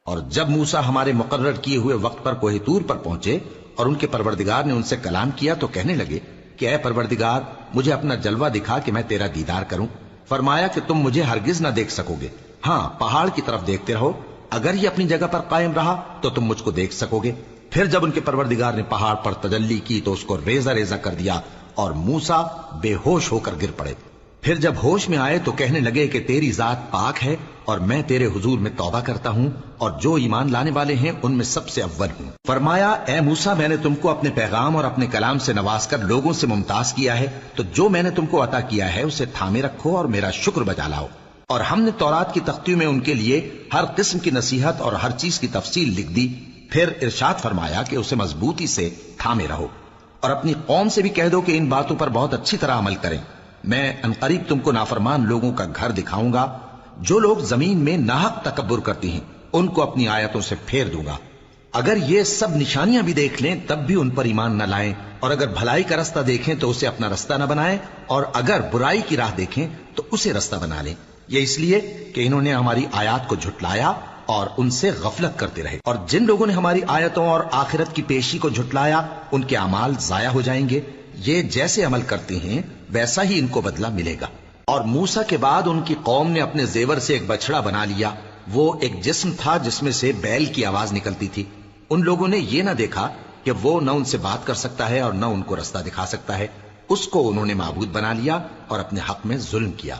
اور جب موسیٰ ہمارے مقرر کیے ہوئے وقت پر کوہ طور پر پہنچے اور ان کے پروردگار نے ان سے کلام کیا تو کہنے لگے کہ اے پروردگار مجھے اپنا جلوہ دکھا کہ میں تیرا دیدار کروں۔ فرمایا کہ تم مجھے ہرگز نہ دیکھ سکو گے، ہاں پہاڑ کی طرف دیکھتے رہو، اگر یہ اپنی جگہ پر قائم رہا تو تم مجھ کو دیکھ سکو گے۔ پھر جب ان کے پروردگار نے پہاڑ پر تجلی کی تو اس کو ریزہ ریزہ کر دیا اور موسیٰ بے ہوش ہو کر گر پڑے۔ پھر جب ہوش میں آئے تو کہنے لگے کہ تیری ذات پاک ہے اور میں تیرے حضور میں توبہ کرتا ہوں اور جو ایمان لانے والے ہیں ان میں سب سے اول ہوں۔ فرمایا اے موسیٰ میں نے تم کو اپنے پیغام اور اپنے کلام سے نواز کر لوگوں سے ممتاز کیا ہے، تو جو میں نے تم کو عطا کیا ہے اسے تھامے رکھو اور میرا شکر بجا لاؤ۔ اور ہم نے تورات کی تختیوں میں ان کے لیے ہر قسم کی نصیحت اور ہر چیز کی تفصیل لکھ دی۔ پھر ارشاد فرمایا کہ اسے مضبوطی سے تھامے رہو اور اپنی قوم سے بھی کہہ دو کہ ان باتوں پر بہت اچھی طرح عمل کریں۔ میں انقریب تم کو نافرمان لوگوں کا گھر دکھاؤں گا، جو لوگ زمین میں ناحق تکبر کرتی ہیں ان کو اپنی آیتوں سے پھیر دوں گا۔ اگر یہ سب نشانیاں بھی دیکھ لیں تب بھی ان پر ایمان نہ لائیں، اور اگر بھلائی کا رستہ دیکھیں تو اسے اپنا رستہ نہ بنائیں، اور اگر برائی کی راہ دیکھیں تو اسے رستہ بنا لیں۔ یہ اس لیے کہ انہوں نے ہماری آیات کو جھٹلایا اور ان سے غفلت کرتے رہے، اور جن لوگوں نے ہماری آیتوں اور آخرت کی پیشی کو جھٹلایا ان کے اعمال ضائع ہو جائیں گے۔ یہ جیسے عمل کرتے ہیں ویسا ہی ان کو بدلہ ملے گا۔ اور موسیٰ کے بعد ان کی قوم نے اپنے زیور سے ایک بچڑا بنا لیا، وہ ایک جسم تھا جس میں سے بیل کی آواز نکلتی تھی۔ ان لوگوں نے یہ نہ دیکھا کہ وہ نہ ان سے بات کر سکتا ہے اور نہ ان کو رستہ دکھا سکتا ہے، اس کو انہوں نے معبود بنا لیا اور اپنے حق میں ظلم کیا۔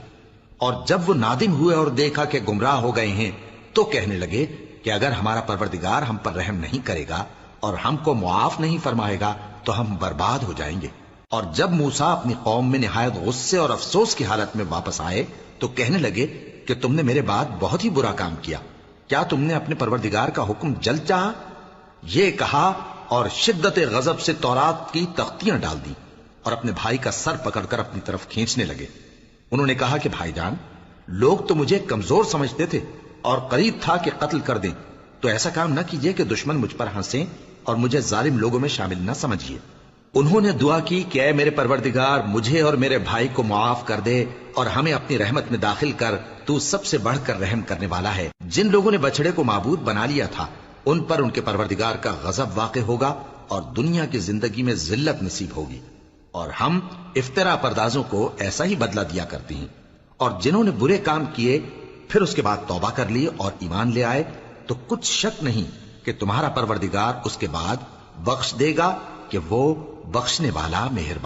اور جب وہ نادم ہوئے اور دیکھا کہ گمراہ ہو گئے ہیں تو کہنے لگے کہ اگر ہمارا پروردگار ہم پر رحم نہیں کرے گا اور ہم کو معاف نہیں فرمائے گا تو ہم برباد ہو جائیں گے۔ اور جب موسیٰ اپنی قوم میں نہایت غصے اور افسوس کی حالت میں واپس آئے تو کہنے لگے کہ تم نے میرے بعد بہت ہی برا کام کیا، کیا تم نے اپنے پروردگار کا حکم جلد چاہا؟ یہ کہا اور شدت غضب سے تورات کی تختیاں ڈال دی اور اپنے بھائی کا سر پکڑ کر اپنی طرف کھینچنے لگے۔ انہوں نے کہا کہ بھائی جان، لوگ تو مجھے کمزور سمجھتے تھے اور قریب تھا کہ قتل کر دیں، تو ایسا کام نہ کیجیے کہ دشمن مجھ پر ہنسیں اور مجھے ظالم لوگوں میں شامل نہ سمجھیے۔ انہوں نے دعا کی کہ اے میرے پروردگار مجھے اور میرے بھائی کو معاف کر دے اور ہمیں اپنی رحمت میں داخل کر، تو سب سے بڑھ کر رحم کرنے والا ہے۔ جن لوگوں نے بچڑے کو معبود بنا لیا تھا ان پر ان کے پروردگار کا غضب واقع ہوگا اور دنیا کی زندگی میں ذلت نصیب ہوگی، اور ہم افترا پردازوں کو ایسا ہی بدلہ دیا کرتے ہیں۔ اور جنہوں نے برے کام کیے پھر اس کے بعد توبہ کر لی اور ایمان لے آئے تو کچھ شک نہیں کہ تمہارا پروردگار اس کے بعد بخش دے گا کہ وہ بخشنے والا مہربان